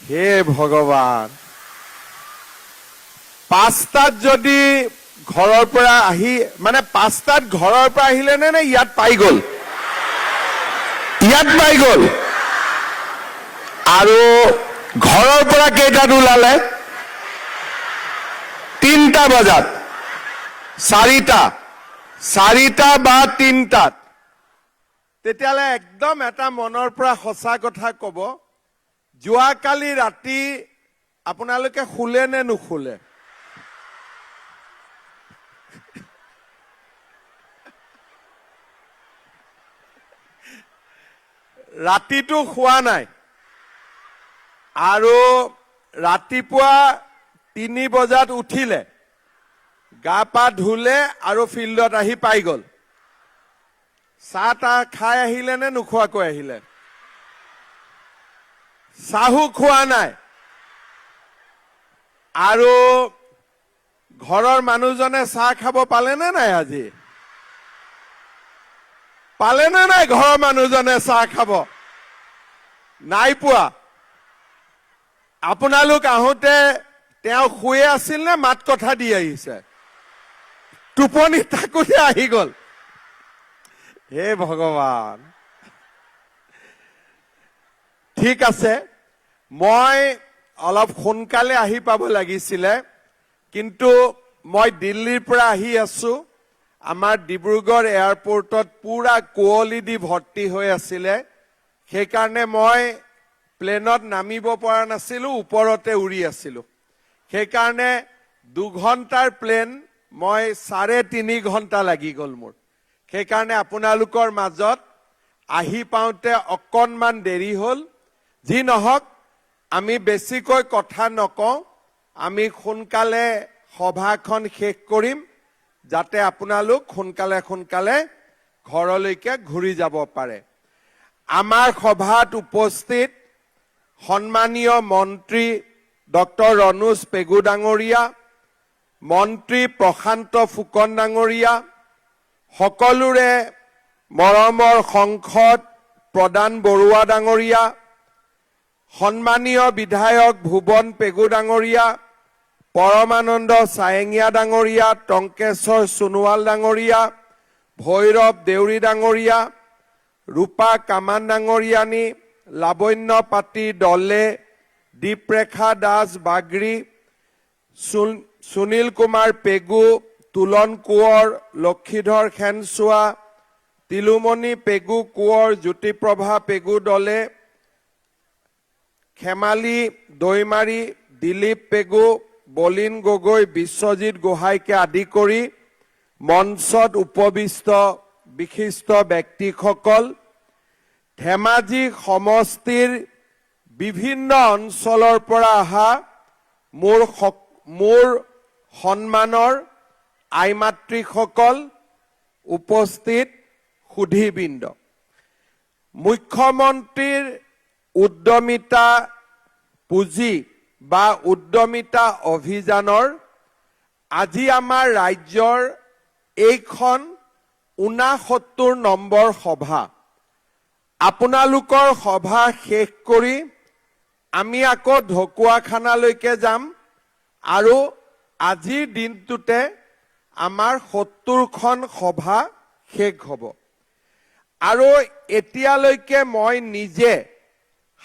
হে ভগৱান, 5টাত যদি ঘৰৰ পৰা আহি মানে 5টাত ঘৰৰ পৰা আহিলে নে ইয়াত পাই গ'ল? ইয়াত পাই গ'ল। আৰু ঘৰৰ পৰা কেইটাত ওলালে? 3টা বজাত, 4টা বা 3টাত। তেতিয়ালে একদম এটা মনৰ পৰা সঁচা কথা ক'ব, যোৱাকালি ৰাতি আপোনালোকে শুলে নে নুশুলে? ৰাতিটো শুৱা নাই আৰু ৰাতিপুৱা 3 বজাত উঠিলে, গা পা ধুলে আৰু ফিল্ডত আহি পাই গ'ল। চাহ তাহ খাই আহিলে নে নোখোৱাকৈ আহিলে? চাহো খোৱা নাই। আৰু ঘৰৰ মানুহজনে চাহ খাব পালেনে নাই আজি? পালেনে নাই ঘৰৰ মানুহজনে চাহ খাব? নাই পোৱা। আপোনালোক আহোঁতে তেওঁ শুয়ে আছিল নে মাত কথা দি আহিছে? টোপনি থাকোঁতে আহি গ'ল। হে ভগৱান। ঠিক আছে, মই অলপ সোনকালে আহি পাব লাগিছিলে, কিন্তু মই দিল্লীৰ পৰা আহি আছো। আমাৰ ডিব্ৰুগড় এয়াৰপৰ্টত পুৰা কুঁৱলী দি ভৰ্তি হৈ আছিলে, সেইকাৰণে মই প্লেনত নামিব পৰা নাছিলো, ওপৰতে উৰি আছিলো। সেইকাৰণে 2 ঘণ্টাৰ প্লেন মই 3.5 ঘণ্টা লাগি গ'ল মোৰ। সেইকাৰণে আপোনালোকৰ মাজত আহি পাওঁতে অকণমান দেৰি হ'ল। যি নহওক, আমি বেছিকৈ কথা নকওঁ, আমি সোনকালে সভাখন শেষ কৰিম, যাতে আপোনালোক সোনকালে ঘৰলৈকে ঘূৰি যাব পাৰে। আমাৰ সভাত উপস্থিত সন্মানীয় মন্ত্ৰী ডক্টৰ ৰণোজ পেগু ডাঙৰীয়া, মন্ত্ৰী প্ৰশান্ত ফুকন ডাঙৰীয়া, সকলোৰে মৰমৰ সংসদ প্ৰধান বৰুৱা ডাঙৰীয়া, সন্মানীয় বিধায়ক ভুৱন পেগু ডাঙৰীয়া, পৰমানন্দ চায়েঙীয়া ডাঙৰীয়া, টংকেশ্বৰ সোণোৱাল ডাঙৰীয়া, ভৈৰৱ দেউৰী ডাঙৰীয়া, ৰূপা কামান ডাঙৰীয়ানী, লাৱণ্য পাতি দলে, দীপৰেখা দাস বাগৰি, সুনীল কুমাৰ পেগু, তুলন কোঁৱৰ, লক্ষীধৰ খেনচোৱা, তিলুমণি পেগু কোঁৱৰ, জ্যোতিপ্ৰভা পেগু দলে, খেমালি দৈমাৰী, দিলীপ পেগু, বলিন গগৈ, বিশ্বজিৎ গোহাঁইকে আদি কৰি মঞ্চত উপবিষ্ট বিশিষ্ট ব্যক্তিসকল, ধেমাজি সমষ্টিৰ বিভিন্ন অঞ্চলৰ পৰা অহা মোৰ সন্মানৰ আইমাতৃসকল, উপস্থিত সুধীবৃন্দ, মুখ্যমন্ত্ৰীৰ উদ্যমিতা পুঁজি বা উদ্যমিতা অভিযানৰ আজি আমাৰ ৰাজ্যৰ এইখন 69 নম্বৰ সভা। আপোনালোকৰ সভা শেষ কৰি আমি আকৌ ঢকুৱাখানালৈকে যাম আৰু আজিৰ দিনটোতে আমাৰ 70খন সভা শেষ হ'ব। আৰু এতিয়ালৈকে মই নিজে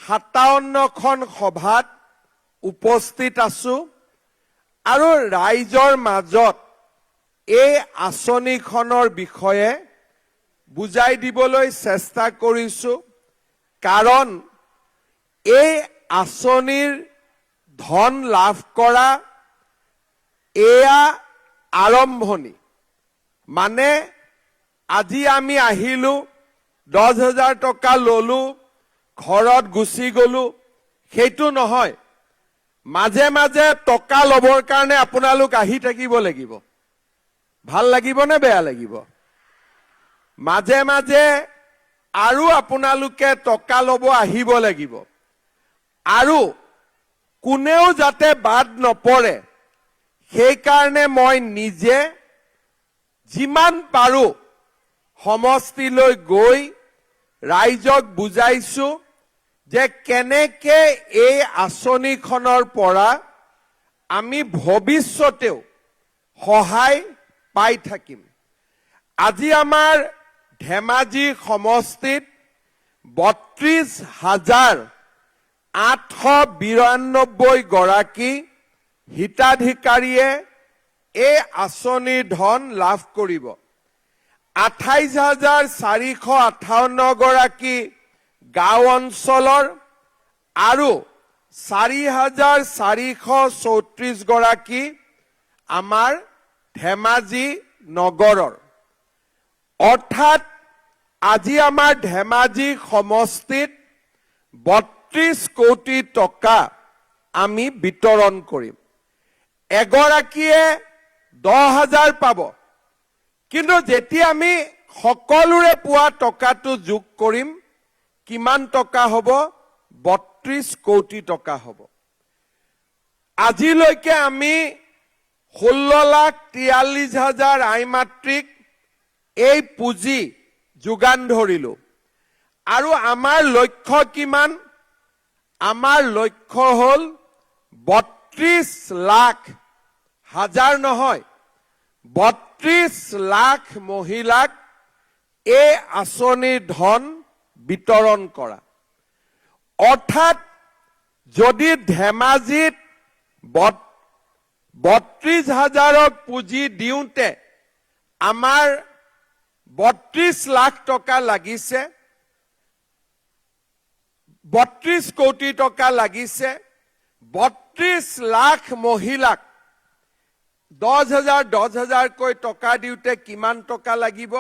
57খন সভাত উপস্থিত আছো আৰু ৰাইজৰ মাজত এই আঁচনিখনৰ বিষয়ে বুজাই দিবলৈ চেষ্টা কৰিছো, কাৰণ এই আঁচনিৰ ধন লাভ কৰা এয়া আৰম্ভণি। মানে আজি আমি আহিলো, 10,000 টকা ললো, ঘৰত গুচি গলো, সেইটো নহয়। মাজে মাজে টকা ল'বৰ কাৰণে আপোনালোক আহি থাকিব লাগিব। ভাল লাগিব নে বেয়া লাগিব? মাজে মাজে আৰু আপোনালোকে টকা ল'ব আহিব লাগিব। আৰু কোনেও যাতে বাদ নপৰে, সেইকাৰণে মই নিজে যিমান পাৰো সমষ্টিলৈ গৈ ৰাইজক বুজাইছো, যে কেনেকে এই আঁচনিখনৰ পৰা আমি ভৱিষ্যতেও সহায় পাই থাকিম। আজি আমাৰ ধেমাজি সমষ্টিত 32,892 গৰাকী হিতাধিকাৰীয়ে এই আঁচনিৰ ধন লাভ কৰিব। 28,458 গৰাকী গাঁও অঞ্চলৰ আৰু 4,434 গৰাকী আমাৰ ধেমাজি নগৰৰ। অৰ্থাৎ আজি আমাৰ ধেমাজি সমষ্টিত 32 কোটি টকা আমি বিতৰণ কৰিম। এগৰাকীয়ে 10,000 পাব, কিন্তু যেতিয়া আমি সকলোৰে পোৱা টকাটো যোগ কৰিম কিমান টকা হ'ব? 32 কোটি টকা হ'ব। আজিলৈকে আমি 16,43,000 আই মাতৃক এই পুঁজি যোগান ধৰিলো। আৰু আমাৰ লক্ষ্য কিমান? আমাৰ লক্ষ্য হ'ল 32 লাখ, হাজাৰ নহয়, 32 লাখ মহিলাক এই আঁচনিৰ ধন বিতৰণ কৰা। অৰ্থাৎ যদি ধেমাজিত 32,000ক পুঁজি দিওঁতে আমাৰ 32 লাখ টকা লাগিছে, 32 কোটি টকা লাগিছে, 32 লাখ মহিলাক 10,000 টকা দিওঁতে কিমান টকা লাগিব?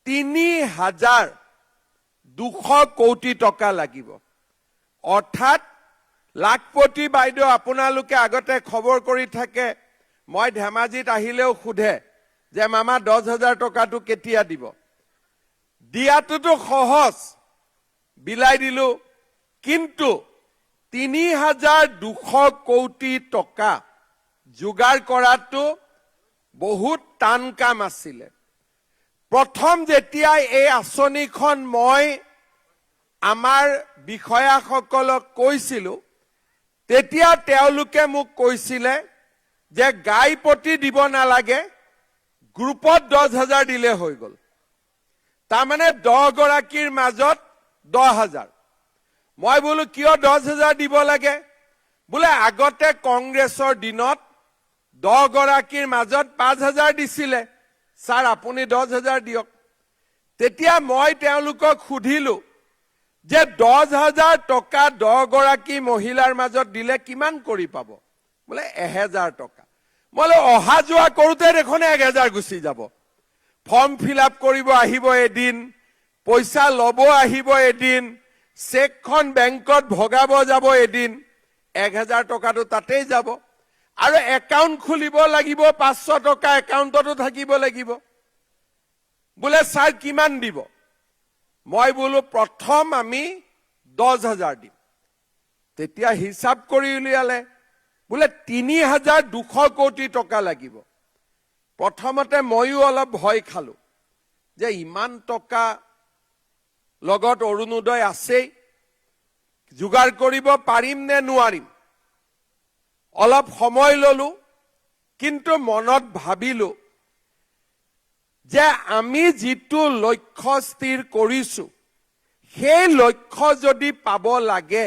3,200 কোটি টকা লাগিব। অৰ্থাৎ লাখপতি বাইদেউ আপোনালোকে আগতে খবৰ কৰি থাকে, মই ধেমাজিত আহিলেও সোধে যে মামা 10,000 টকাটো কেতিয়া দিব? দিয়াটোতো সহজ, বিলাই দিলো, কিন্তু 3,200 কোটি টকা যোগাৰ কৰাটো বহুত টান কাম আছিলে। প্ৰথম যেতিয়া এই আঁচনিখন মই আমাৰ বিষয়াসকলক কৈছিলো, তেতিয়া তেওঁলোকে মোক কৈছিলে যে গাইপতি দিব নালাগে, গ্ৰুপত 10,000 দিলে হৈ গ'ল। তাৰমানে 10 গৰাকীৰ মাজত 10,000। মই বোলো কিয় 10,000 দিব লাগে? বোলে আগতে কংগ্ৰেছৰ দিনত 10 গৰাকীৰ মাজত 5,000 দিছিলে, ছাৰ আপুনি 10,000 দিয়ক। তেতিয়া মই তেওঁলোকক সুধিলো যে 10,000 টকা 10 গৰাকী মহিলাৰ মাজত দিলে কিমান কৰি পাব? বোলে 1,000 টকা। মই অহা যোৱা কৰোঁতে দেখোন 1,000 গুচি যাব। ফৰ্ম ফিল আপ কৰিব আহিব এদিন, পইচা ল'ব আহিব এদিন, চেকখন বেংকত ভগাব যাব এদিন, 1,000 টকাটো তাতেই যাব। আৰু একাউণ্ট খুলিব লাগিব, 500 টকা একাউণ্টতো থাকিব লাগিব। বোলে ছাৰ কিমান দিব? মই বোলো প্ৰথম আমি 10,000 দিম। তেতিয়া হিচাপ কৰি উলিয়ালে, বোলে 3,200 কোটি টকা লাগিব। প্ৰথমতে ময়ো অলপ ভয় খালো যে ইমান টকা, লগত অৰুণোদয় আছেই, যোগাৰ কৰিব পাৰিম নে নোৱাৰিম। অলপ সময় ললো, কিন্তু মনত ভাবিলো যে আমি যিটো লক্ষ্য স্থিৰ কৰিছো, সেই লক্ষ্য যদি পাব লাগে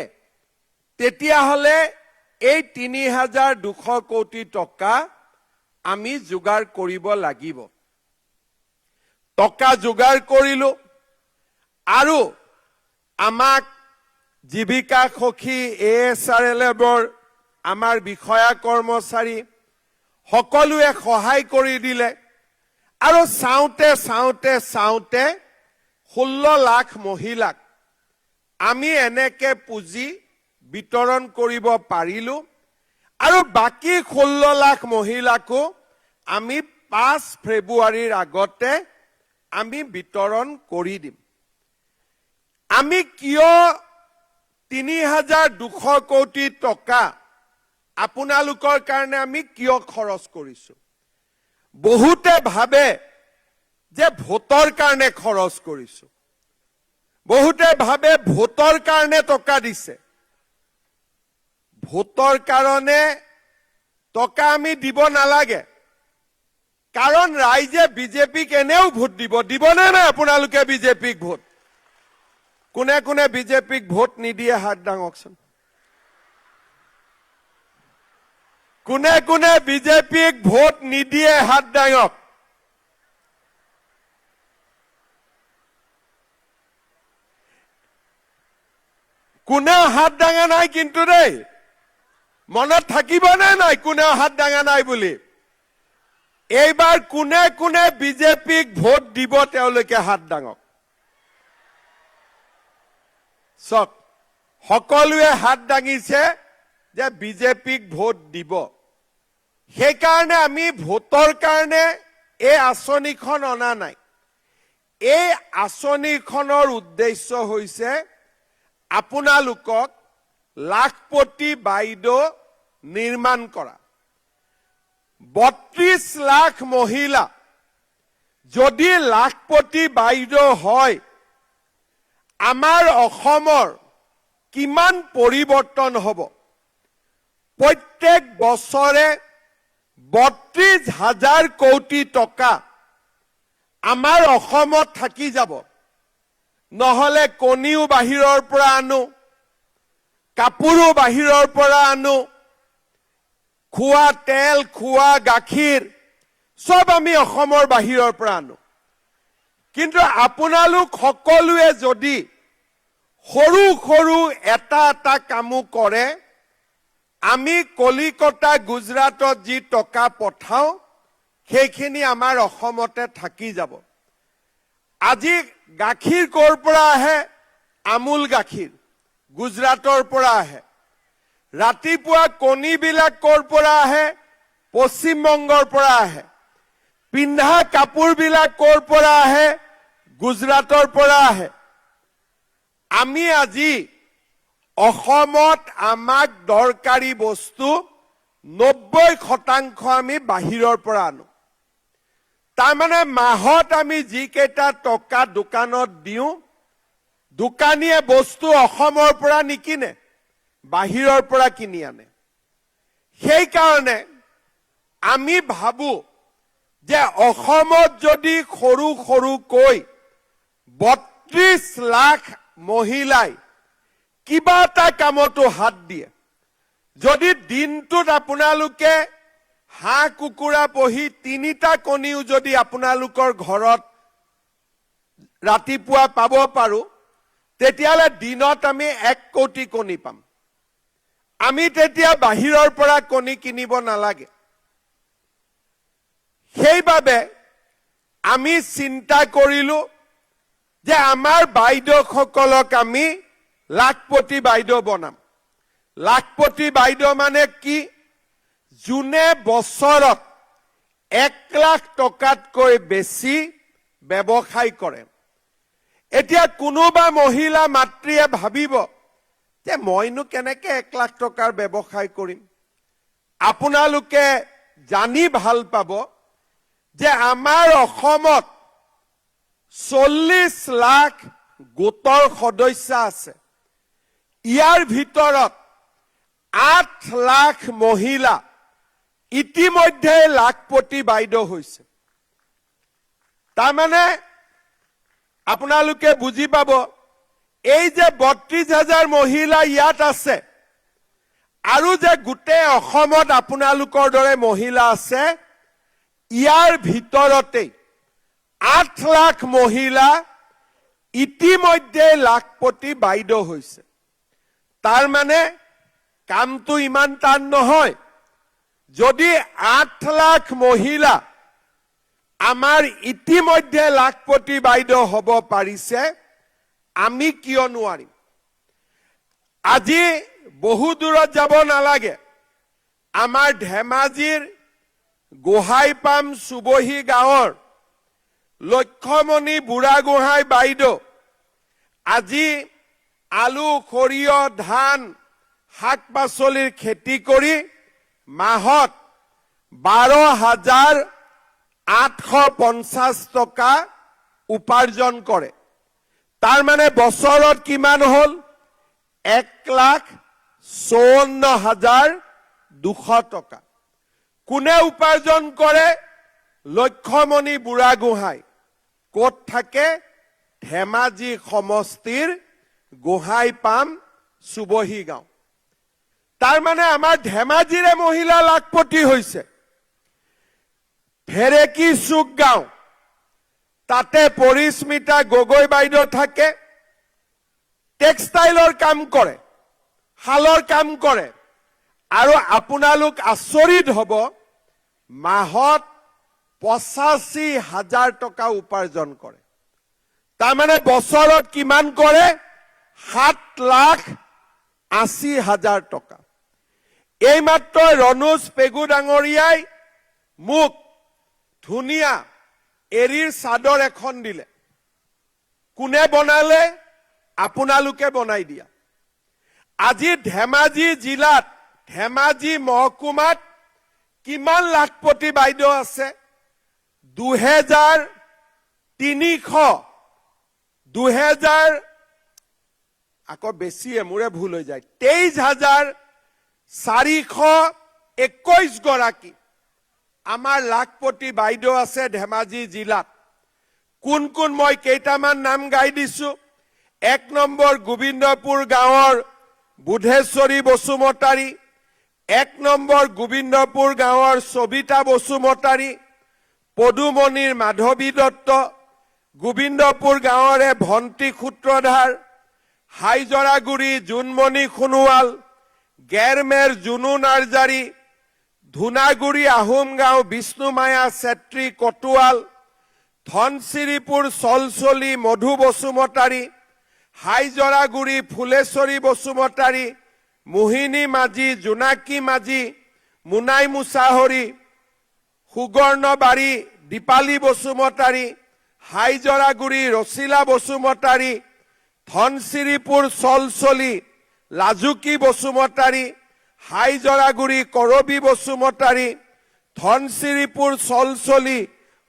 তেতিয়াহ'লে এই 3,200 কোটি টকা আমি যোগাৰ কৰিব লাগিব। টকা যোগাৰ কৰিলো আৰু আমাক জীৱিকা সখী ASRLFৰ আমাৰ বিষয়া কৰ্মচাৰী সকলোৱে সহায় কৰি দিলে। আৰু চাওঁতে 16 লাখ মহিলাক আমি এনেকে পুঁজি বিতৰণ কৰিব পাৰিলো। আৰু বাকী 16 লাখ মহিলাকো আমি 5 ফেব্ৰুৱাৰীৰ আগতে আমি বিতৰণ কৰি দিম। আমি কিয় 3,200 কোটি টকা আপোনালোকৰ কাৰণে আমি কিয় খৰচ কৰিছো? বহুতে ভাবে যে ভোটৰ কাৰণে খৰচ কৰিছো। বহুতে ভাবে ভোটৰ কাৰণে টকা দিছে। ভোটৰ কাৰণে টকা আমি দিব নালাগে, কাৰণ ৰাইজে বিজেপিক এনেও ভোট দিবনে নাই? আপোনালোকে বিজেপিক ভোট, কোনে কোনে বিজেপিক ভোট নিদিয়ে হাত দাঙকচোন। কোনে কোনে বিজেপিক ভোট নিদিয়ে হাত দাঙক। কোনেও হাত দাঙা নাই কিন্তু দেই, মনত থাকিবনে নাই কোনেও হাত দাঙা নাই বুলি? এইবাৰ কোনে কোনে বিজেপিক ভোট দিব তেওঁলোকে হাত দাঙক। চক, সকলোৱে হাত দাঙিছে যে বিজেপিক ভোট দিব। সেইকাৰণে আমি ভোটৰ কাৰণে এই আঁচনিখন অনা নাই। এই আঁচনিখনৰ উদ্দেশ্য হৈছে আপোনালোকক লাখপতি বাইদেউ নিৰ্মাণ কৰা। 32 লাখ মহিলা যদি লাখপতি বাইদেউ হয়, আমাৰ অসমৰ কিমান পৰিৱৰ্তন হ'ব। প্ৰত্যেক বছৰে 32,000 কোটি টকা আমাৰ অসমত থাকি যাব। নহলে কণীও বাহিৰৰ পৰা আনো, কাপোৰো বাহিৰৰ পৰা আনো, খোৱা তেল, খোৱা গাখীৰ সব আমি অসমৰ বাহিৰৰ পৰা আনো। কিন্তু আপোনালোক সকলোৱে যদি সৰু সৰু এটা এটা কামো কৰে, আমি কলিকতা গুজৰাটত যি টকা পঠাও সেইখিনি আমাৰ অসমতে থাকি যাব। আজি গাখীৰ ক'ৰ পৰা আহে? আমুল গাখীৰ গুজৰাটৰ পৰা আহে। ৰাতিপুৱা কণীবিলাক ক'ৰ পৰা আহে? পশ্চিম বংগৰ পৰা আহে। পিন্ধা কাপোৰবিলাক ক'ৰ পৰা আহে? গুজৰাটৰ পৰা আহে। আমি আজি অসমত আমাক দৰকাৰী বস্তু 90% আমি বাহিৰৰ পৰা আনো। তাৰমানে মাহত আমি যিকেইটা টকা দোকানত দিওঁ, দোকানীয়ে বস্তু অসমৰ পৰা নিকিনে, বাহিৰৰ পৰা কিনি আনে। সেইকাৰণে আমি ভাবো যে অসমত যদি সৰু সৰুকৈ 32 লাখ মহিলাই কিবা এটা কামতো হাত দিয়ে, যদি দিনটোত আপোনালোকে হাঁহ কুকুৰা পুহি 3টা কণীও যদি আপোনালোকৰ ঘৰত ৰাতিপুৱা পাব পাৰো, তেতিয়াহ'লে দিনত আমি 1 কোটি কণী পাম। আমি তেতিয়া বাহিৰৰ পৰা কণী কিনিব নালাগে। সেইবাবে আমি চিন্তা কৰিলো যে আমাৰ বাইদেউসকলক আমি লাখপতি বাইদেউ বনাম। লাখপতি বাইদেউ মানে কি? যোনে বছৰত 1 লাখ টকাতকৈ বেছি ব্যৱসায় কৰে। এতিয়া কোনোবা মহিলা মাতৃয়ে ভাবিব যে মইনো কেনেকে 1 লাখ টকাৰ ব্যৱসায় কৰিম। আপোনালোকে জানি ভাল পাব যে আমাৰ অসমত 40 লাখ গোটৰ সদস্য আছে। ইয়াৰ ভিতৰত 8 লাখ মহিলা ইতিমধ্যে লাখপতি বাইদেউ হৈছে। তাৰমানে আপোনালোকে বুজি পাব, এই যে 32,000 মহিলা ইয়াত আছে, আৰু যে গোটেই অসমত আপোনালোকৰ দৰে মহিলা আছে, ইয়াৰ ভিতৰতে 8 লাখ মহিলা ইতিমধ্যে লাখপতি বাইদেউ হৈছে। তাৰ মানে কামটো ইমান টান নহয়। যদি 8 লাখ মহিলা আমাৰ ইতিমধ্যে লাখপতি বাইদেউ হ'ব পাৰিছে, আমি কিয় নোৱাৰিম? আজি বহু দূৰত যাব নালাগে। আমাৰ ধেমাজিৰ গোহাইপাম চুবহী গাঁৱৰ লক্ষ্যমণি বুঢ়াগোহাঁই বাইদেউ আজি আলু, সৰিয়হ, ধান, শাক পাচলিৰ খেতি কৰি মাহত 12,850 টকা উপাৰ্জন কৰে। তাৰ মানে বছৰত কিমান হ'ল 1,54,200 টকা কোনে উপাৰ্জন কৰে লক্ষ্যমণি বুঢ়াগোহাঁই ক'ত থাকে ধেমাজি সমষ্টিৰ গোহাঁইপাম সুবহী গাঁও তাৰ মানে আমাৰ ধেমাজিৰে মহিলা লাখপতি হৈছে ভেৰেকি চুক গাঁও তাতে পৰিস্মিতা গগৈ বাইদেউ থাকে টেক্সটাইলৰ কাম কৰে শালৰ কাম কৰে আৰু আপোনালোক আচৰিত হ'ব মাহত 85,000 টকা উপাৰ্জন কৰে তাৰ মানে বছৰত কিমান কৰে 7,80,000 টকা এইমাত্ৰ ৰণোজ পেগু ডাঙৰীয়াই মোক ধুনীয়া এৰীৰ চাদৰ এখন দিলে কোনে বনালে আপোনালোকে বনাই দিয়া আজি ধেমাজি জিলাত ধেমাজি মহকুমাত কিমান লাখপতি বাইদেউ আছে 2,300 আকৌ বেছিয়ে মোৰে ভুল হৈ যায় 23,421 গৰাকী আমাৰ লাখপতি বাইদেউ আছে ধেমাজি জিলাত কোন কোন মই কেইটামান নাম গাই দিছো 1 নম্বৰ গোবিন্দপুৰ গাঁৱৰ বুধেশ্বৰী বসুমতাৰী 1 নম্বৰ গোবিন্দপুৰ গাঁৱৰ সবিতা বসুমতাৰী পদুমণিৰ মাধৱী দত্ত গোবিন্দপুৰ গাঁৱৰে ভন্তি সূত্ৰধাৰ হাইজৰাগুৰি জুনমণি সোণোৱাল গেৰমেৰ জুনু নাৰ্জাৰী ধুনাগুৰি আহোম গাঁও বিষ্ণুমায়া চেত্ৰী কটুৱাল ধনচিৰিপুৰ চলচলি মধু বসুমতাৰী হাইজৰাগুৰি ফুলেশ্বৰী বসুমতাৰী মোহিনী মাঝি জোনাকী মাঝি মুনাই মুছাহৰী সুগৰ্ণবাৰী দীপালী বসুমতাৰী হাইজৰাগুৰি ৰচিলা বসুমতাৰী ধনচিৰিপুৰ চলচলি লাজুকী বসুমতাৰী হাইজৰাগুৰি কৰবী বসুমতাৰী ধনচিৰিপুৰ চলচলি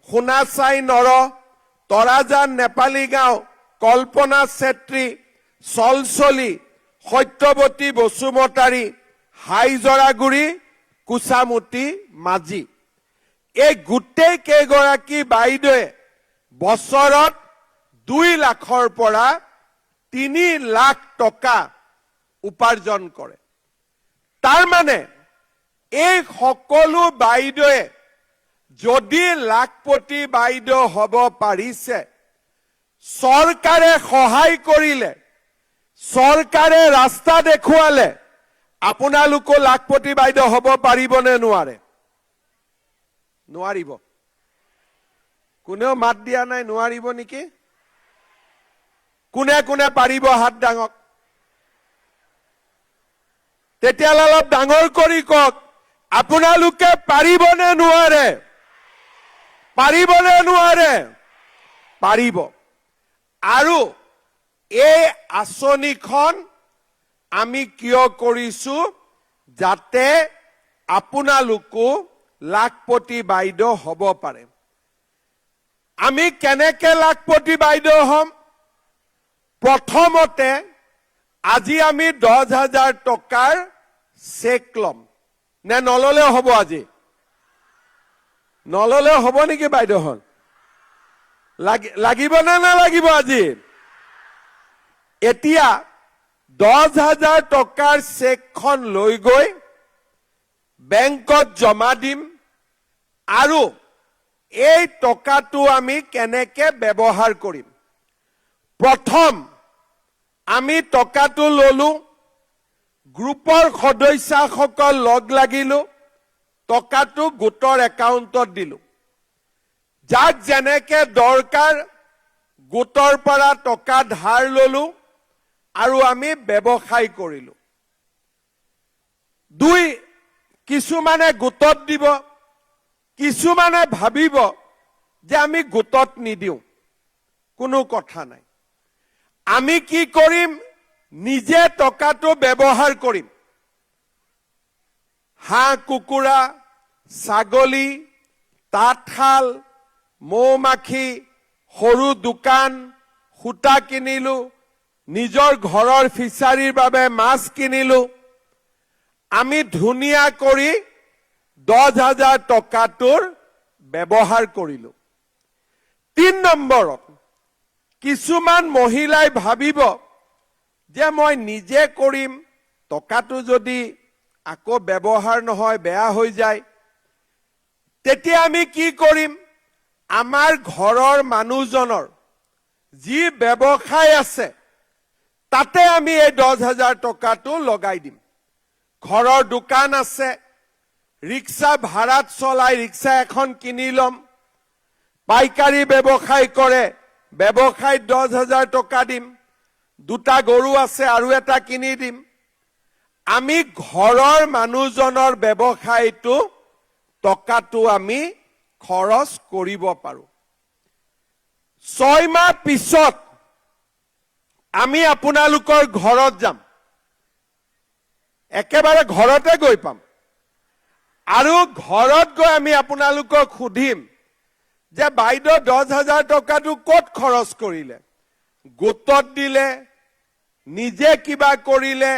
সোণাচাই নৰ তৰাজান নেপালী গাঁও কল্পনা চেত্ৰী চলচলি সত্যৱতী বসুমতাৰী হাইজৰাগুৰি কুচামুতি মাঝি এই গোটেই কেইগৰাকী বাইদেৱে বছৰত 2 লাখৰ পৰা 3 লাখ টকা উপাৰ্জন কৰে তাৰ মানে এই সকলো বাইদেৱে যদি লাখপতি বাইদেউ হ'ব পাৰিছে চৰকাৰে সহায় কৰিলে চৰকাৰে ৰাস্তা দেখুৱালে আপোনালোকো লাখপতি বাইদেউ হ'ব পাৰিবনে নোৱাৰে নোৱাৰিব কোনেও মাত দিয়া নাই নোৱাৰিব নেকি কোনে কোনে পাৰিব হাত ডাঙক তেতিয়ালে অলপ ডাঙৰ কৰি কওক আপোনালোকে পাৰিবনে নোৱাৰে পাৰিবনে নোৱাৰে পাৰিব আৰু এই আঁচনিখন আমি কিয় কৰিছো যাতে আপোনালোকো লাখপতি বাইদেউ হ'ব পাৰে আমি কেনেকে লাখপতি বাইদেউ হ'ম প্ৰথমতে আজি আমি 10,000 টকাৰ চেক লম নে নললেও হ'ব আজি নললেও হ'ব নেকি বাইদেউহন লাগিব নে নালাগিব আজি এতিয়া 10,000 টকাৰ চেকখন লৈ গৈ বেংকত জমা দিম আৰু এই টকাটো আমি কেনেকে ব্যৱহাৰ কৰিম প্ৰথম আমি টকাটো ললো গ্ৰুপৰ সদস্যসকল লগ লাগিলো টকাটো গোটৰ একাউণ্টত দিলো যাক যেনেকে দৰকাৰ গোটৰ পৰা টকা ধাৰ ললো আৰু আমি ব্যৱসায় কৰিলো 2 কিছুমানে গোটত দিব কিছুমানে ভাবিব যে আমি গোটত নিদিও কোনো কথা নাই আমি কি কৰিম নিজে টকাটো ব্যৱহাৰ কৰিম হাঁহ কুকুৰা ছাগলী তাঁতশাল মৌমাখি সৰু দোকান সূতা কিনিলো, নিজৰ ঘৰৰ ফিচাৰীৰ বাবে মাছ কিনিলো, আমি ধুনীয়া কৰি 10,000 টকাটোৰ ব্যৱহাৰ কৰিলো। 3 নম্বৰত কিছুমান মহিলাই ভাবিব যে মই নিজে কৰিম, টকাটো যদি আকৌ ব্যৱহাৰ নহয়, বেয়া হৈ যায়, তেতিয়া আমি কি কৰিম? আমাৰ ঘৰৰ মানুহজনৰ যি ব্যৱসায় আছে তাতে আমি এই 10,000 টকাটো লগাই দিম। ঘৰৰ দোকান আছে, ৰিক্সা ভাড়াত চলাই ৰিক্সা এখন কিনি ল'ম, পাইকাৰী ব্যৱসায় কৰে, ব্যৱসায়ত 10,000 টকা দিম, 2টা গৰু আছে আৰু এটা কিনি দিম। আমি ঘৰৰ মানুহজনৰ ব্যৱসায়টো টকাটো আমি খৰচ কৰিব পাৰো। 6 মাহ পিছত আমি আপোনালোকৰ ঘৰত যাম, একেবাৰে ঘৰতে গৈ পাম, আৰু ঘৰত গৈ আমি আপোনালোকক সুধিম যে বাইদেউ 10,000 টকাটো ক'ত খৰচ কৰিলে? গোটত দিলে, নিজে কিবা কৰিলে,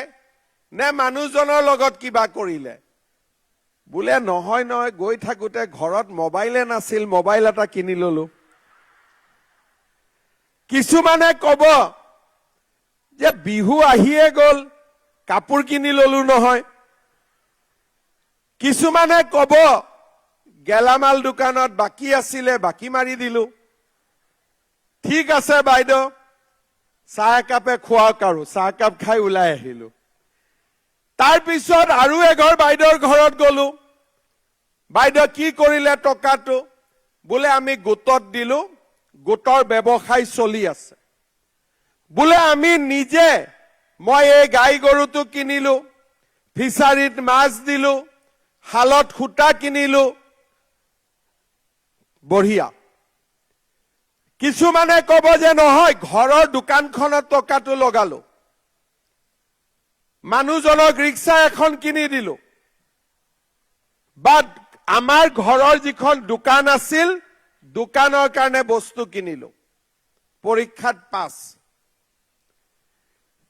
নে মানুহজনৰ লগত কিবা কৰিলে? বোলে নহয় নহয়, গৈ থাকোতে ঘৰত মোবাইলে নাছিল, মোবাইল এটা কিনি ললো। কিছুমানে কব যে বিহু আহিয়ে গল, কাপোৰ কিনি ললো নহয়। কিছুমানে কব গেলামাল দোকানত বাকী আছিলে, বাকী মাৰি দিলো। ঠিক আছে বাইদেউ, চাহ একাপে খোৱাওক, আৰু চাহ একাপ খাই ওলাই আহিলো। তাৰ পিছত আৰু এঘৰ বাইদেউৰ ঘৰত গলো। বাইদেউ কি কৰিলে টকাটো? বোলে আমি গোটত দিলো, গোটৰ ব্যৱসায় চলি আছে। বোলে আমি নিজে, মই এই গাই গৰুটো কিনিলো, ফিচাৰীত মাছ দিলো, শালত সূতা কিনিলো, বঢ়িয়া। কিছুমানে কব যে নহয়, ঘৰৰ দোকানখনত টকাটো লগালো, মানুহজনক ৰিক্সা এখন কিনি দিলো, বা আমাৰ ঘৰৰ যিখন দোকান আছিল, দোকানৰ কাৰণে বস্তু কিনিলো, পৰীক্ষাত পাছ।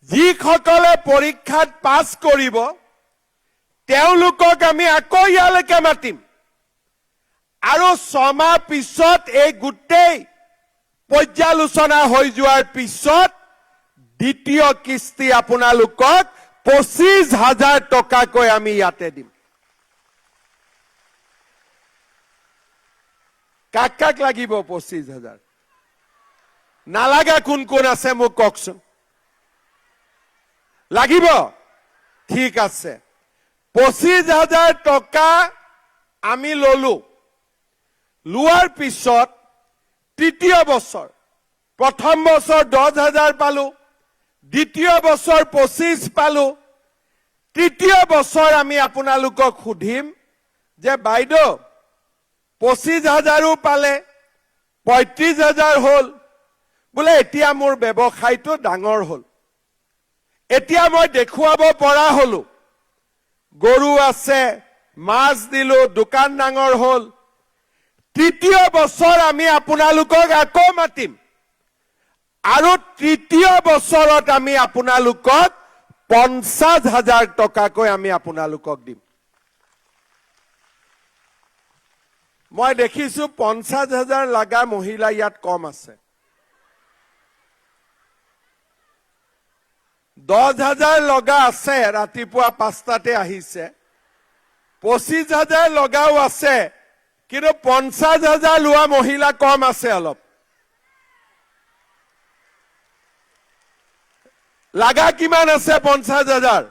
যিসকলে পৰীক্ষাত পাছ কৰিব তেওঁলোকক আমি আকৌ ইয়ালৈকে মাতিম, আৰু 6 মাহ পিছত এই গোটেই পৰ্যালোচনা হৈ যোৱাৰ পিছত দ্বিতীয় কিস্তি আপোনালোকক 25,000 টকাকৈ আমি ইয়াতে দিম। কাক কাক লাগিব 25,000? নালাগা কোন কোন আছে মোক কওকচোন। লাগিব? ঠিক আছে, 25,000 টকা আমি ললো। লোৱাৰ পিছত তৃতীয় বছৰ, প্ৰথম বছৰ 10,000 পালো, দ্বিতীয় বছৰ 25 পালো, তৃতীয় বছৰ আমি আপোনালোকক সুধিম যে বাইদেউ 25,000ও পালে, 35,000 হল। বোলে এতিয়া মোৰ ব্যৱসায়টো ডাঙৰ হল, এতিয়া মই দেখুৱাব পৰা হলো, গৰু আছে, মাছ দিলো, দোকান ডাঙৰ হল। তৃতীয় বছৰ আমি আপোনালোকক আকৌ মাতিম, আৰু তৃতীয় বছৰত আমি আপোনালোকক 50,000 টকাকৈ আমি আপোনালোকক দিম। মই দেখিছো 50,000 লগা মহিলা ইয়াত কম আছে। 10,000 লগা আছে, ৰাতিপুৱা 5টাতে আহিছে। 25,000 লগাও আছে, কিন্তু 50,000 লোৱা মহিলা কম আছে অলপ। লাগা কিমান আছে? 50,000।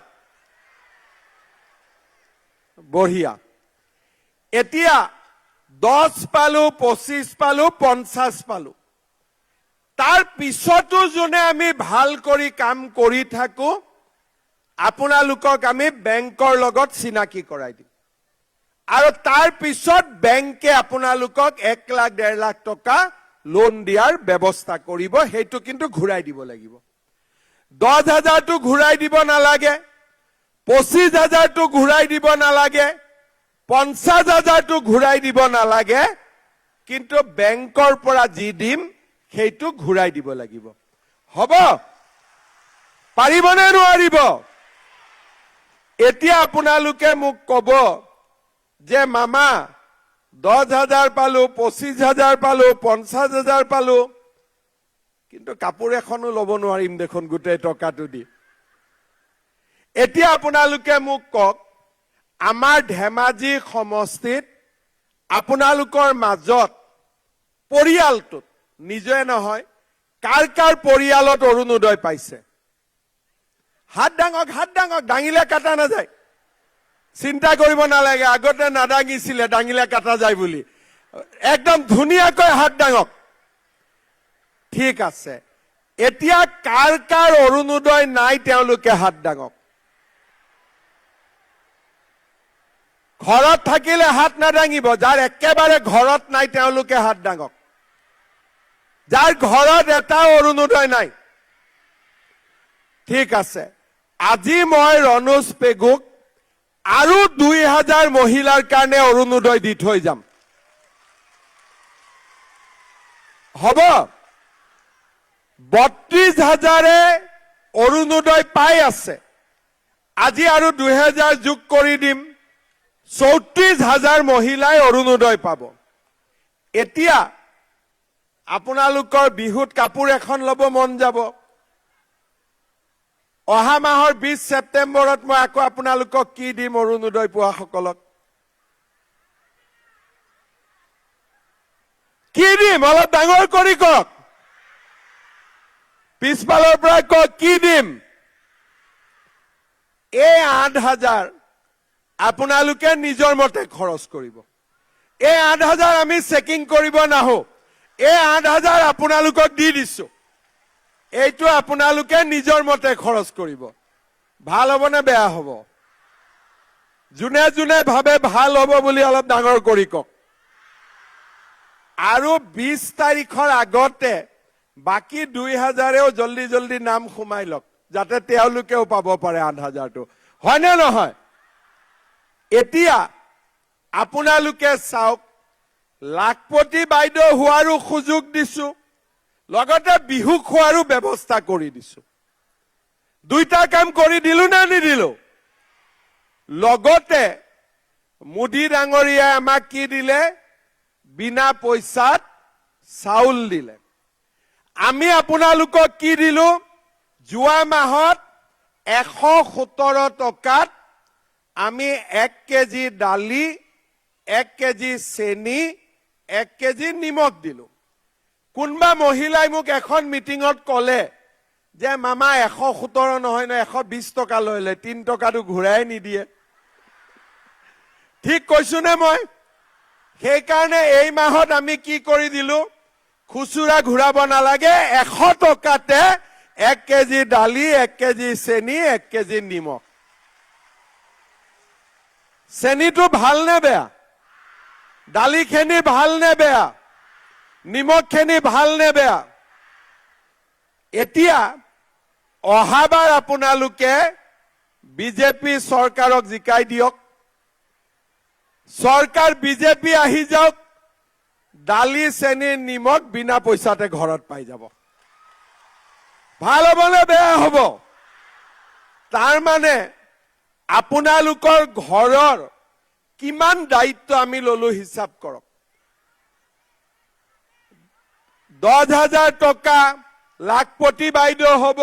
বঢ়িয়া। এতিয়া 10 পালো, 25 পালো, 50 পালো। তাৰ পিছতো যোনে আমি ভাল কৰি কাম কৰি থাকো, আপোনালোকক আমি বেংকৰ লগত চিনাকি কৰাই দিম, আৰু তাৰ পিছত বেংকে আপোনালোকক 1 লাখ 1.5 লাখ টকা লোন দিয়াৰ ব্যৱস্থা কৰিব। সেইটো কিন্তু ঘূৰাই দিব লাগিব। 10,000টো ঘূৰাই দিব নালাগে, 25,000টো ঘূৰাই দিব নালাগে, 50,000টো ঘূৰাই দিব নালাগে, কিন্তু বেংকৰ পৰা যি দিম সেইটো ঘূৰাই দিব লাগিব। হ'ব পাৰিবনে নোৱাৰিব এতিয়া আপোনালোকে মোক ক'ব যে মামা 10,000 পালো 25,000 পালো 50,000 পালো কিন্তু কাপোৰ এখনো ল'ব নোৱাৰিম দেখোন গোটেই টকাটো দি এতিয়া আপোনালোকে মোক কওক আমাৰ ধেমাজি সমষ্টিত আপোনালোকৰ মাজত পৰিয়ালটোত নিজে নহয় কাৰ কাৰ পৰিয়ালত অৰুণোদয় পাইছে হাত ডাঙক ডাঙিলে কাটা নাযায় চিন্তা কৰিব নালাগে আগতে নাদাঙিছিলে ডাঙিলে কাটা যায় বুলি একদম ধুনীয়াকৈ হাত ডাঙক ঠিক আছে এতিয়া কাৰ কাৰ অৰুণোদয় নাই তেওঁলোকে হাত ডাঙক ঘৰত থাকিলে হাত নাদাঙিব যাৰ একেবাৰে ঘৰত নাই তেওঁলোকে হাত ডাঙক যাৰ ঘৰত এটা অৰুণোদয় নাই ঠিক আছে আজি মই ৰনোজ পেগুক আৰু 2,000 মহিলাৰ কাৰণে অৰুণোদয় দি থৈ যাম হ'ব 32,000 অৰুণোদয় পাই আছে আজি আৰু 2,000 যোগ কৰি দিম 34,000 মহিলাই অৰুণোদয় পাব এতিয়া আপোনালোকৰ বিহুত কাপোৰ এখন ল'ব মন যাব অহা মাহৰ 20 ছেপ্টেম্বৰত মই আকৌ আপোনালোকক কি দিম অৰুণোদয় পোৱা সকলক কি দিম অলপ ডাঙৰ কৰি কওক পিছফালৰ পৰা কওক কি দিম এই 8,000 আপোনালোকে নিজৰ মতে খৰচ কৰিব এই 8,000 আমি চেকিং কৰিব নাহো এই 8,000 আপোনালোকক দি দিছো এইটো আপোনালোকে নিজৰ মতে খৰচ কৰিব ভাল হ'ব নে বেয়া হ'ব যোনে যোনে ভাবে ভাল হ'ব বুলি অলপ ডাঙৰ কৰি কওক আৰু 20 তাৰিখৰ আগতে বাকি 2,000ও জলদি জলদি নাম সোমাই লওক যাতে তেওঁলোকেও পাব পাৰে 8,000টো হয় নে নহয় এতিয়া আপোনালোকে চাওক লাখপতি বাইদেউ হোৱাৰো সুযোগ দিছো লগতে বিহু খোৱাৰো ব্যৱস্থা কৰি দিছো দুইটা কাম কৰি দিলো না নিদিলো লগতে মোদী ডাঙৰীয়াই আমাক কি দিলে বিনা পইচাত চাউল দিলে আমি আপোনালোকক কি দিলো যোৱা মাহত 117 টকাত আমি 1 কেজি দালি 1 কেজি চেনি 1 কেজি নিমখ দিলো কোনবা মহিলাই মোক এখন মিটিঙত কলে যে মামা 117 নহয় না 120 টকা লইলে 3 টকাটো ঘূৰাই নিদিয়ে ঠিক কৈছো নে মই সেই কাৰণে এই মাহত আমি কি কৰি দিলো খুচুৰা ঘূৰাব নালাগে 100 টকাতে 1 কেজি দালি 1 কেজি চেনি 1 কেজি নিমখ চেনিটো ভাল নে বেয়া দালি খেনি ভাল নে বেয়া নিমখ খেনি ভাল নে বেয়া এতিয়া অহাবাৰ আপোনালোকে বিজেপি চৰকাৰক জিকাই দিয়ক চৰকাৰ বিজেপি আহি যাওক দালি চেনি নিমখ বিনা পইচাতে ঘৰত পাই যাব ভাল হ'ব নে বেয়া হ'ব তাৰ মানে আপোনালোকৰ ঘৰৰ কিমান দায়িত্ব আমি ললো হিচাপ কৰক 10,000 টকা লাখপতি বাইদেউ হ'ব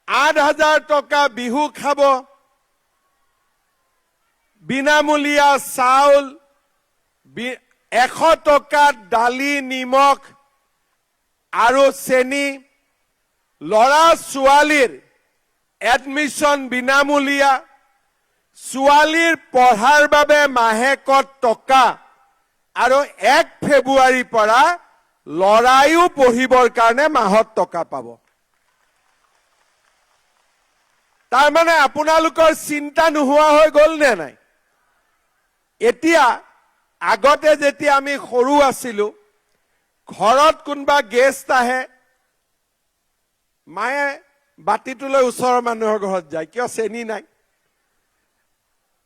8,000 টকা বিহু খাব বিনামূলীয়া চাউল 100 টকা দালি নিমখ আৰু চেনি লৰা ছোৱালীৰ এডমিশন বিনামূলীয়া ছোৱালীৰ পঢ়াৰ বাবে মাহেকত টকা আৰু 1 ফেব্ৰুৱাৰীৰ পৰা লৰাইও পঢ়িবৰ কাৰণে মাহত টকা পাব তাৰ মানে আপোনালোকৰ চিন্তা নোহোৱা হৈ গল নে নাই এতিয়া আগতে যেতিয়া আমি সৰু আছিলো ঘৰত কোনবা গেষ্ট আহে মায়ে বাটিটোলৈ ওচৰৰ মানুহৰ ঘৰত যায় কিয় চেনি নাই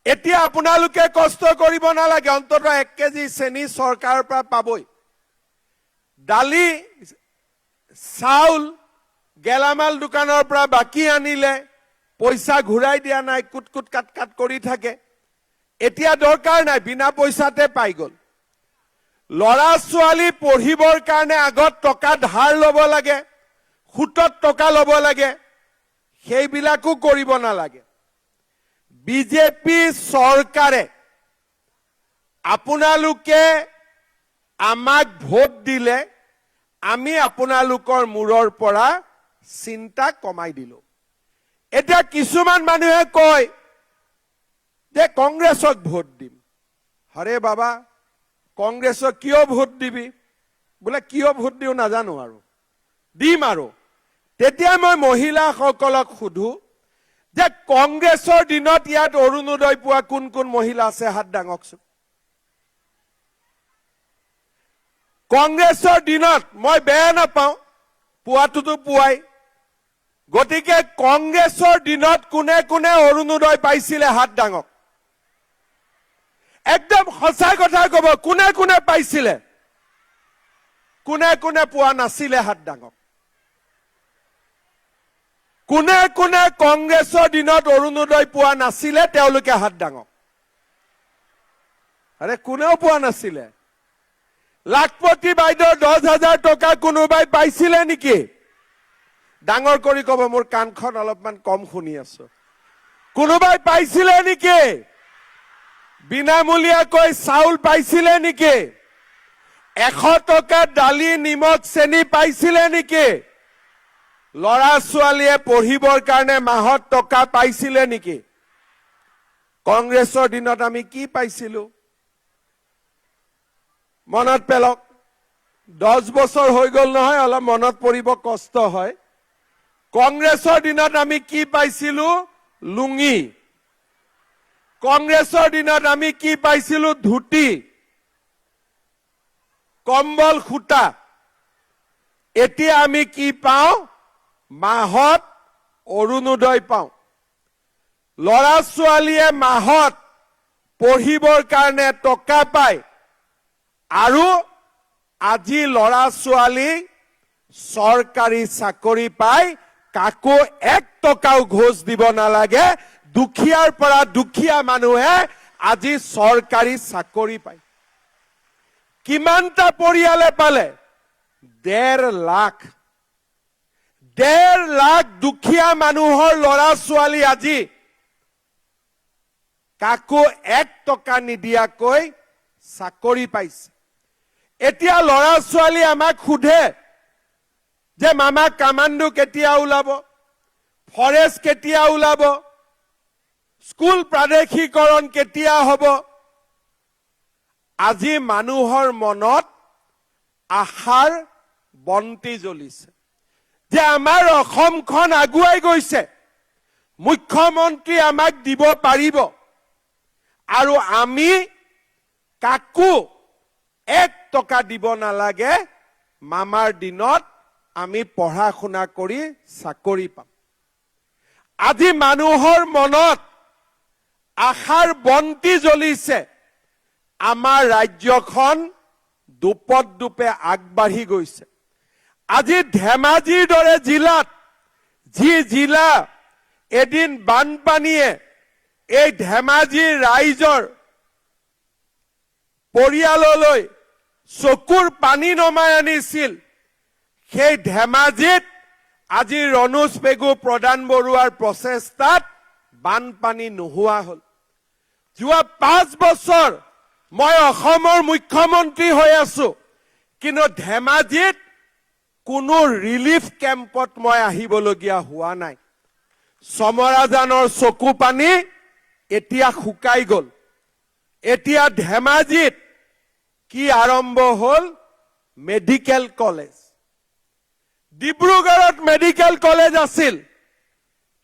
এতিয়া আপোনালোকে কষ্ট কৰিব নালাগে অন্তত 1 কেজি চেনি চৰকাৰৰ পৰা পাবই দালি চাউল গেলামাল দোকানৰ পৰা বাকী আনিলে পইচা ঘূৰাই দিয়া নাই, কুট কুট কাট কাট কৰি থাকে। এতিয়া দৰকাৰ নাই, বিনা পইচাতে পাই গল। ল'ৰা ছোৱালী পঢ়িবৰ কাৰণে আগত টকা ধাৰ ল'ব লাগে, সুতত টকা ল'ব লাগে, সেইবিলাকো কৰিব নালাগে। বিজেপি চৰকাৰে আপোনালোকে আমাক ভোট দিলে, আমি আপোনালোকৰ মূৰৰ পৰা চিন্তা কমাই দিলো। এতিয়া কিছুমান মানুহে কয় যে কংগ্ৰেছক ভোট দিম। হৰে বাবা, কংগ্ৰেছক কিয় ভোট দিবি? বোলে কিয় ভোট দিও নাজানো, আৰু দিম। আৰু তেতিয়া মই মহিলাসকলক সুধো যে কংগ্ৰেছৰ দিনত ইয়াত অৰুণোদয় পোৱা কোন কোন মহিলা আছে? হাত দাঙকচোন। কংগ্ৰেছৰ দিনত মই বেয়া নাপাওঁ, পোৱাটোতো পোৱাই। গতিকে কংগ্ৰেছৰ দিনত কোনে কোনে অৰুণোদয় পাইছিলে? হাত দাঙক। একদম সঁচা কথা কব, কোনে কোনে পাইছিলে? কোনে কোনে পোৱা নাছিলে? হাত দাঙক। কোনে কোনে কংগ্ৰেছৰ দিনত অৰুণোদয় পোৱা নাছিলে তেওঁলোকে হাত দাঙক। আৰে কোনেও পোৱা নাছিলে? লাখপতি বাইদেউৰ 10,000 টকা কোনোবাই পাইছিলে নেকি? ডাঙৰ কৰি কব, মোৰ কাণখন অলপমান কম শুনি আছো। কোনোবাই পাইছিলে নেকি? বিনামূলীয়াকৈ চাউল পাইছিলে নেকি? 100 টকা দালি নিমখ চেনি পাইছিলে নেকি? ল'ৰা ছোৱালীয়ে পঢ়িবৰ কাৰণে মাহত টকা পাইছিলে নেকি? কংগ্ৰেছৰ দিনত আমি কি পাইছিলো মনত পেলক। 10 বছৰ হৈ গল নহয়, অলপ মনত পৰিব কষ্ট হয়। কংগ্ৰেছৰ দিনত আমি কি পাইছিলো? লুঙি। কংগ্ৰেছৰ দিনত আমি কি পাইছিলো? ধুতি, কম্বল, সূতা। এতিয়া আমি কি পাওঁ? মাহত অৰুণোদয় পাওঁ। ল'ৰা ছোৱালীয়ে মাহত পঢ়িবৰ কাৰণে টকা পায়। আৰু আজি ল'ৰা ছোৱালী চৰকাৰী চাকৰি পায়, কাকো 1 টকাও ঘোষ দিব নালাগে। দুখীয়াৰ পৰা দুখীয়া মানুহে আজি চৰকাৰী চাকৰি পায়। কিমানটা পৰিয়ালে পালে? 1.5 লাখ। 1.5 লাখ দুখীয়া মানুহৰ ল'ৰা ছোৱালী আজি কাকো 1 টকা নিদিয়াকৈ চাকৰি পাইছে। এতিয়া ল'ৰা ছোৱালী আমাক সোধে যে মামা কামাণ্ডো কেতিয়া ওলাব? ফৰেষ্ট কেতিয়া ওলাব? স্কুল প্ৰাদেশিকৰণ কেতিয়া হ'ব? আজি মানুহৰ মনত আশাৰ বন্তি জ্বলিছে যে আমাৰ অসমখন আগুৱাই গৈছে, মুখ্যমন্ত্ৰী আমাক দিব পাৰিব, আৰু আমি কাকো 1 টকা দিব নালাগে। মামাৰ দিনত আমি পঢ়া শুনা কৰি চাকৰি পাম। আজি মানুহৰ মনত আশাৰ বন্তি জ্বলিছে। আমাৰ ৰাজ্যখন দুপত দুপে আগবাঢ়ি গৈছে। আজি ধেমাজিৰ দৰে জিলাত, যি জিলা এদিন বানপানীয়ে এই ধেমাজিৰ ৰাইজৰ পৰিয়াললৈ চকুৰ পানী নমাই আনিছিল, সেই ধেমাজিত আজি ৰণোজ পেগু প্ৰধান বৰুৱাৰ প্ৰচেষ্টাত বানপানী নোহোৱা হল। যোৱা 5 বছৰ মই অসমৰ মুখ্যমন্ত্ৰী হৈ আছো, কিন্তু ধেমাজিত কোনো ৰিলিফ কেম্পত মই আহিবলগীয়া হোৱা নাই। চমৰাজানৰ চকু পানী এতিয়া শুকাই গল। এতিয়া ধেমাজিত কি আৰম্ভ হল? Medical college. ডিব্ৰুগড়ত মেডিকেল কলেজ আছিল,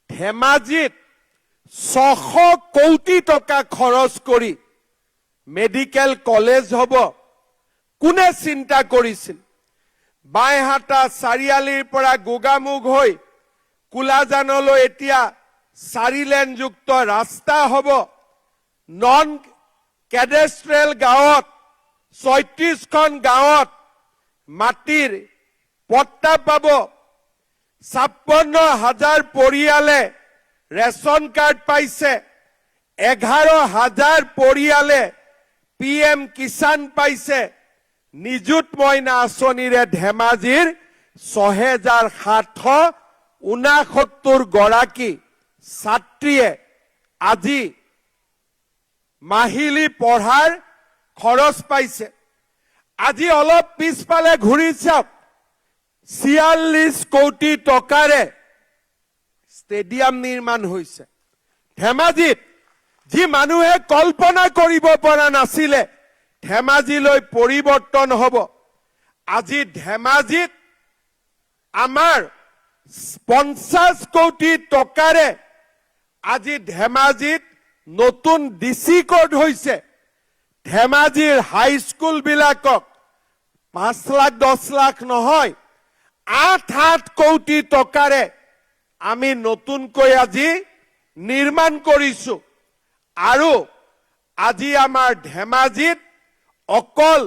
ধেমাজিত 600 কোটি টকা খৰচ কৰি মেডিকেল কলেজ হ'ব। কোনে চিন্তা কৰিছিল? বাইহাটা চাৰিআলিৰ পৰা গোগামুখ হৈ কোলাজানলৈ এতিয়া 4 লেনযুক্ত ৰাস্তা হ'ব। নন কেডেষ্ট্ৰেল গাঁৱত 36খন গাঁৱত মাটিৰ পট্টা পাব। 56,000 পৰিয়ালে ৰেচন কাৰ্ড পাইছে, 11,000 পৰিয়ালে PM কিষাণ পাইছে, নিযুত মইনা আঁচনিৰে ধেমাজিৰ 6,769 গৰাকী ছাত্ৰীয়ে আজি মাহিলী পঢ়াৰ খৰচ পাইছে। আজি অলপ পিছফালে ঘূৰি চাওক, 46 কোটি টকাৰে ষ্টেডিয়াম নিৰ্মাণ হৈছে ধেমাজিত। যি মানুহে কল্পনা কৰিব পৰা নাছিলে ধেমাজিলৈ পৰিৱৰ্তন হ'ব, আজি ধেমাজিত আমাৰ 50 কোটি টকাৰে আজি ধেমাজিত নতুন DC কোড হৈছে। ধেমাজিৰ হাইস্কুল বিলাকক 5 লাখ 10 লাখ নহয়, 8 কোটি টকাৰে আমি নতুনকৈ আজি নিৰ্মাণ কৰিছো। আৰু আজি আমাৰ ধেমাজিত অকল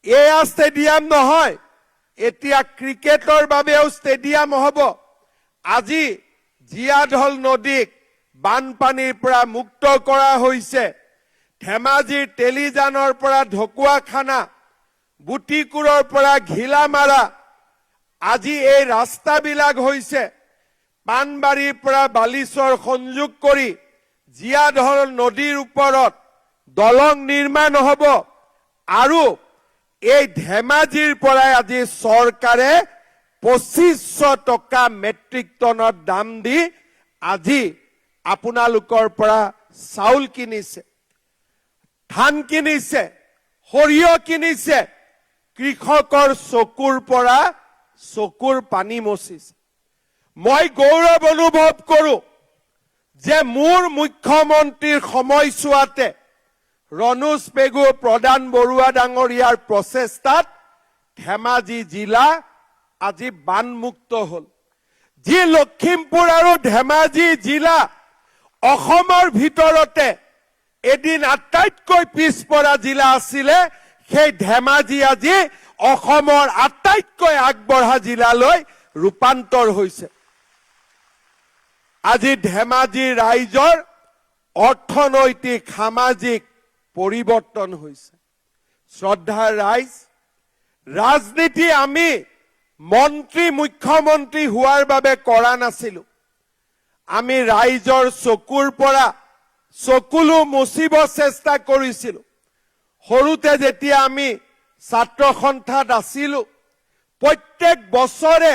এয়া ষ্টেডিয়াম নহয়, এতিয়া ক্ৰিকেটৰ বাবেও ষ্টেডিয়াম হ'ব। আজি জীয়াঢল নদীক বানপানীৰ পৰা মুক্ত কৰা হৈছে। ধেমাজিৰ তেলিজানৰ পৰা ঢকুৱাখানা, বুটিকুৰৰ পৰা ঘিলামাৰা, আজি এই ৰাস্তাবিলাক হৈছে। পানবাৰীৰ পৰা বালিচৰ সংযোগ কৰি জীয়াঢল নদীৰ ওপৰত দলং নিৰ্মাণ হ'ব। আৰু এই ধেমাজিৰ পৰাই আজি চৰকাৰে 2500 টকা মেট্ৰিক টনত দাম দি আজি আপোনালোকৰ পৰা চাউল কিনিছে, ধান কিনিছে, সৰিয়হ কিনিছে। কৃষকৰ চকুৰ পৰা চকুৰ পানী মচিছে। মই গৌৰৱ অনুভৱ কৰো যে মোৰ মুখ্যমন্ত্ৰীৰ সময়ছোৱাতে ৰণোজ পেগু প্ৰধান বৰুৱা ডাঙৰীয়াৰ প্ৰচেষ্টাত ধেমাজি জিলা আজি বানমুক্ত হল। যি লখিমপুৰ আৰু ধেমাজি জিলা অসমৰ ভিতৰতে এদিন আটাইতকৈ পিছপৰা জিলা আছিলে, সেই ধেমাজি আজি অসমৰ আটাইতকৈ আগবঢ়া জিলালৈ ৰূপান্তৰ হৈছে। আজি ধেমাজি ৰাইজৰ অৰ্থনৈতিক সামাজিক পৰিৱৰ্তন হৈছে। শ্ৰদ্ধাৰ ৰাইজ, ৰাজনীতি আমি মন্ত্ৰী মুখ্যমন্ত্ৰী হোৱাৰ বাবে কৰা নাছিলো। আমি ৰাইজৰ চকুৰ পৰা চকুলো মুচিব চেষ্টা কৰিছিলো। সৰুতে যেতিয়া আমি ছাত্ৰ সন্থাত আছিলো, প্ৰত্যেক বছৰে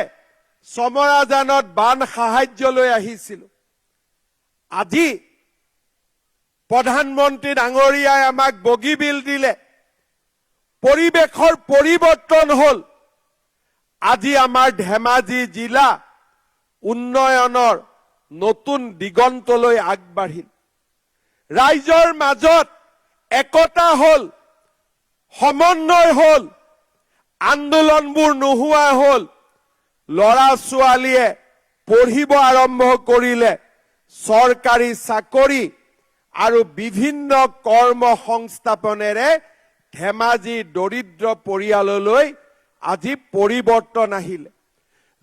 চমৰাজানত বান সাহায্যলৈ আহিছিলো। আজি প্ৰধানমন্ত্ৰী ডাঙৰীয়াই আমাক বগীবিল দিলে, পৰিৱেশৰ পৰিৱৰ্তন হল। আজি আমাৰ ধেমাজি জিলা উন্নয়নৰ নতুন দিগন্তলৈ আগবাঢ়িল। ৰাইজৰ মাজত একতা হল, সমন্বয় হল, আন্দোলনবোৰ নোহোৱা হল। ল'ৰা ছোৱালীয়ে পঢ়িব আৰম্ভ কৰিলে, চৰকাৰী চাকৰি আৰু বিভিন্ন কৰ্ম সংস্থাপনেৰে ধেমাজি দৰিদ্ৰ পৰিয়াললৈ আজি পৰিৱৰ্তন আহিলে।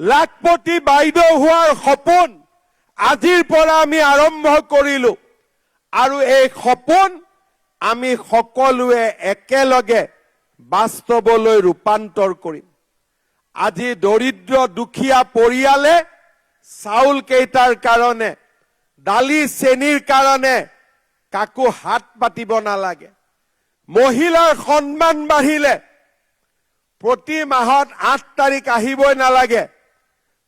লাখপতি বাইদেউ হোৱাৰ সপোন আজিৰ পৰা আমি আৰম্ভ কৰিলো, আৰু এই সপোন আমি সকলোৱে একেলগে বাস্তৱলৈ ৰূপান্তৰ কৰিম। আজি দৰিদ্ৰ দুখীয়া পৰিয়ালে চাউল কেইটাৰ কাৰণে, দালি চেনিৰ কাৰণে কাকো হাত পাতিব নালাগে। মহিলাৰ সন্মান বাঢ়িলে, প্ৰতি মাহত 8 তাৰিখ আহিবই নালাগে।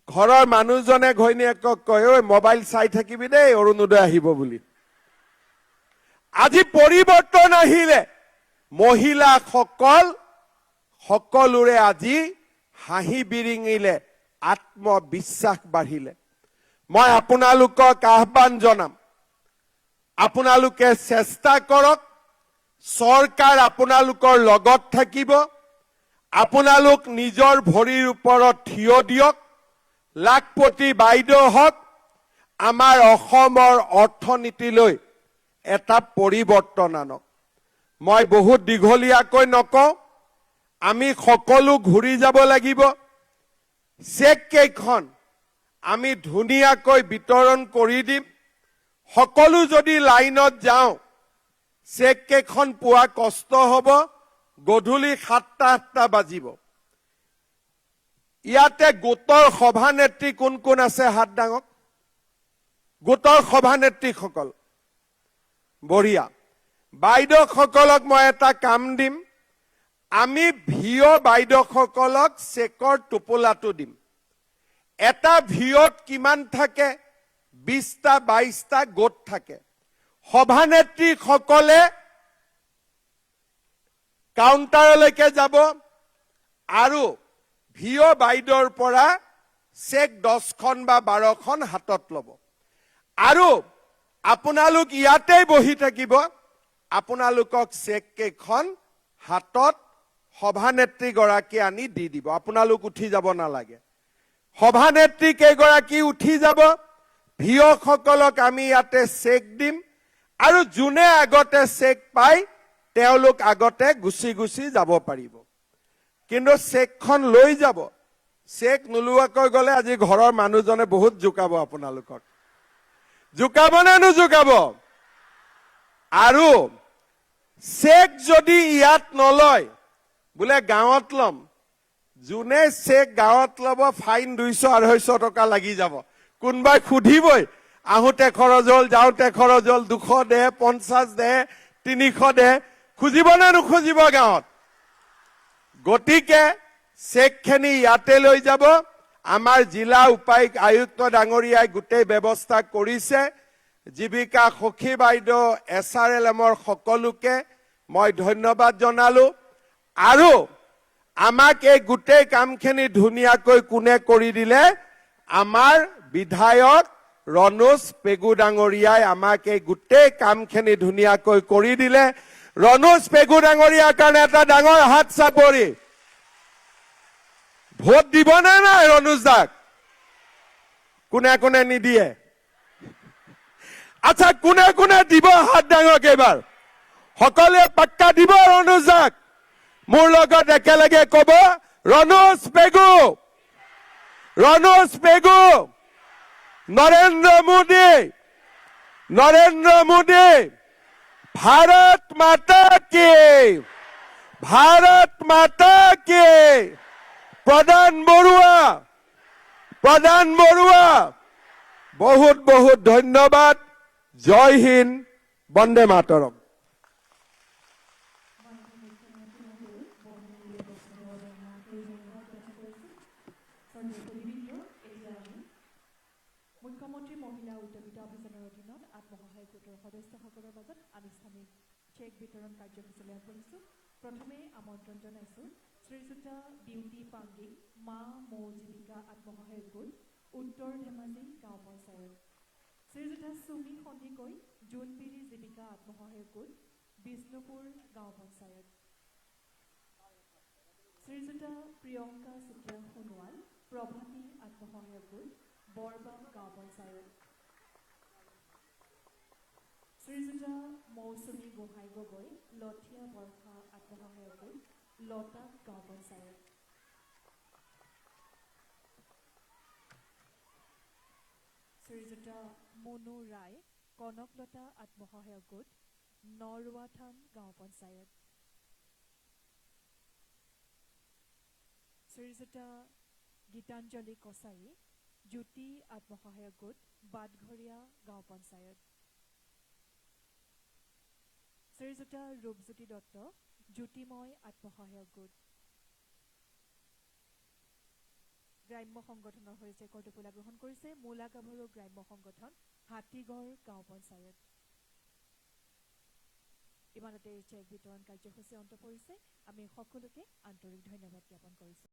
ঘৰৰ মানুহজনে ঘৈণীয়েকক কয়, ঐ মোবাইল চাই থাকিবি দেই, অৰুণোদয় আহিব বুলি। আজি পৰিৱৰ্তন আহিলে, মহিলাসকল সকলোৰে আজি হাঁহি বিৰিঙিলে, আত্মবিশ্বাস বাঢ়িলে। মই আপোনালোকক আহ্বান জনাম, আপোনালোকে চেষ্টা কৰক, চৰকাৰ আপোনালোকৰ লগত থাকিব। আপোনালোক নিজৰ ভৰিৰ ওপৰত থিয় দিয়ক। লাখপতি বাইদেউ হওক, আমাৰ অসমৰ অৰ্থনীতিলৈ এটা পৰিৱৰ্তন আনক। মই বহুত দীঘলীয়াকৈ নকওঁ, আমি সকলো ঘূৰি যাব লাগিব। চেক কেইখন আমি ধুনীয়াকৈ বিতৰণ কৰি দিম। সকলো যদি লাইনত যাওঁ চেক কেইখন পোৱা কষ্ট হ'ব, গধূলি 7টা বাজিব। ইয়াতে গোটৰ সভানেত্ৰী কোন কোন আছে হাত দাঙক। গোটৰ সভানেত্ৰীসকল বঢ়িয়া। বাইদেউসকলক মই এটা কাম দিম, আমি ভিঅ বাইদেউসকলক চেকৰ টোপোলাটো দিম। এটা ভিঅত কিমান থাকে? 20টা 22টা গোট থাকে। সভানেত্ৰীসকলে কাউণ্টাৰলৈকে যাব আৰু ভিঅ বাইদেউৰ পৰা চেক 10খন বা 12খন হাতত ল'ব। আৰু আপোনালোক ইয়াতেই বহি থাকিব, আপোনালোকক চেক কেইখন হাতত সভানেত্ৰী গৰাকী আনি দি দিব। আপোনালোক উঠি যাব নালাগে। সভানেত্ৰী কেইগৰাকী উঠি যাব, ভিঅ সকলক আমি ইয়াতে চেক দিম আৰু যোনে আগতে চেক পায় তেওঁলোক আগতে গুচি গুচি যাব পাৰিব। কিন্তু চেকখন লৈ যাব। চেক নোলোৱাকৈ গ'লে আজি ঘৰৰ মানুহজনে বহুত জোকাব আপোনালোকক। জোকাব নে নোজোকাব? আৰু চেক যদি ইয়াত নলয়, বোলে গাঁৱত ল'ম, যোনে চেক গাঁৱত ল'ব ফাইন 200-250 টকা লাগি যাব। কোনোবাই সুধিবই, আহোঁতে খৰচ হ'ল, যাওঁতে খৰচ হ'ল, 200 দে, 50 দে, 300 দে। খুজিব নে নুখুজিব গাঁৱত? গতিকে চেকখিনি ইয়াতে লৈ যাব। আমাৰ জিলা উপায়ুক্ত আয়ুক্ত ডাঙৰীয়াই গোটেই ব্যৱস্থা কৰিছে। জীৱিকা সখী বাইদেউ, SRLMৰ সকলোকে মই ধন্যবাদ জনালো। আৰু আমাক এই গোটেই কামখিনি ধুনীয়াকৈ কোনে কৰি দিলে? আমাৰ বিধায়ক ৰণোজ পেগু ডাঙৰীয়াই আমাক এই গোটেই কামখিনি ধুনীয়াকৈ কৰি দিলে। ৰণোজ পেগু ডাঙৰীয়াৰ কাৰণে এটা ডাঙৰ হাত চাপৰি। ভোট দিবনে নাই ৰণোজ দাক? কোনে কোনে নিদিয়ে? আচ্ছা, কোনে কোনে দিব হাত দাঙক এইবাৰ? সকলোৱে পাক্কা দিব ৰণোজ দাক? মোৰ লগত একেলগে ক'ব, ৰণোজ পেগু, ৰণোজ পেগু, নৰেন্দ্ৰ মোদী, নৰেন্দ্ৰ মোদী, ভাৰত মাতা কি, ভাৰত মাতা কি, প্ৰধান বৰুৱা, প্ৰধান বৰুৱা। বহুত বহুত ধন্যবাদ। জয় হিন্দ, বন্দে মাতৰম। মুখ্যমন্ত্ৰী মহিলা উদ্যমিতা অভিযানৰ অধীনত আত্মসহায়ক গোটৰ সদস্যসকলৰ মাজত আনুষ্ঠানিক চেক বিতৰণ কাৰ্যসূচীলৈ আগবাঢ়িছোঁ। প্ৰথমে আমন্ত্ৰণ জনাইছোঁ শ্ৰীযুতা বিউটি পাংগিং, মা মৌ জীৱিকা আত্মসহায়ক গোট, উত্তৰ ধেমাজি গাঁও পঞ্চায়ত। শ্ৰীযুতা সুমি সন্দিকৈ, জোনবিৰি জীৱিকা আত্মসহায়ক গোট, বিষ্ণুপুৰ গাঁও পঞ্চায়ত। শ্ৰীযুতা প্ৰিয়ংকা চুতীয়া সোণোৱাল, প্ৰভাতী আত্মসহায়ক গোট, বৰবাম গাঁও পঞ্চায়ত। শ্ৰীযুতা মৌচুমী গোহাঁই গগৈ, লথিয়া বৰ্ষা আত্মসহায়ক গোট, লতাক গাঁও পঞ্চায়ত। শ্ৰীযুতা মুনু ৰায়, কনকলতা আত্মসহায়ক গোট, নৰৱাথান গাঁও পঞ্চায়ত। শ্ৰীযুতা গীতাঞ্জলি কছাৰী, জ্যোতি আত্মসহায়ক গোট, বাটঘৰীয়া গাঁও পঞ্চায়ত। শ্ৰীযুতা ৰূপজ্যোতি দত্ত, জ্যোতিময় আত্মসহায়ক গোট। গ্ৰাম্য সংগঠনৰ হৈ চেকৰ টোপোলা গ্ৰহণ কৰিছে মূলা গাভৰু গ্ৰাম্য সংগঠন, হাতীগড় গাঁও পঞ্চায়ত। ইমানতে চেক বিতৰণ কাৰ্যসূচী অন্ত পৰিছে। আমি সকলোকে আন্তৰিক ধন্যবাদ জ্ঞাপন কৰিছোঁ।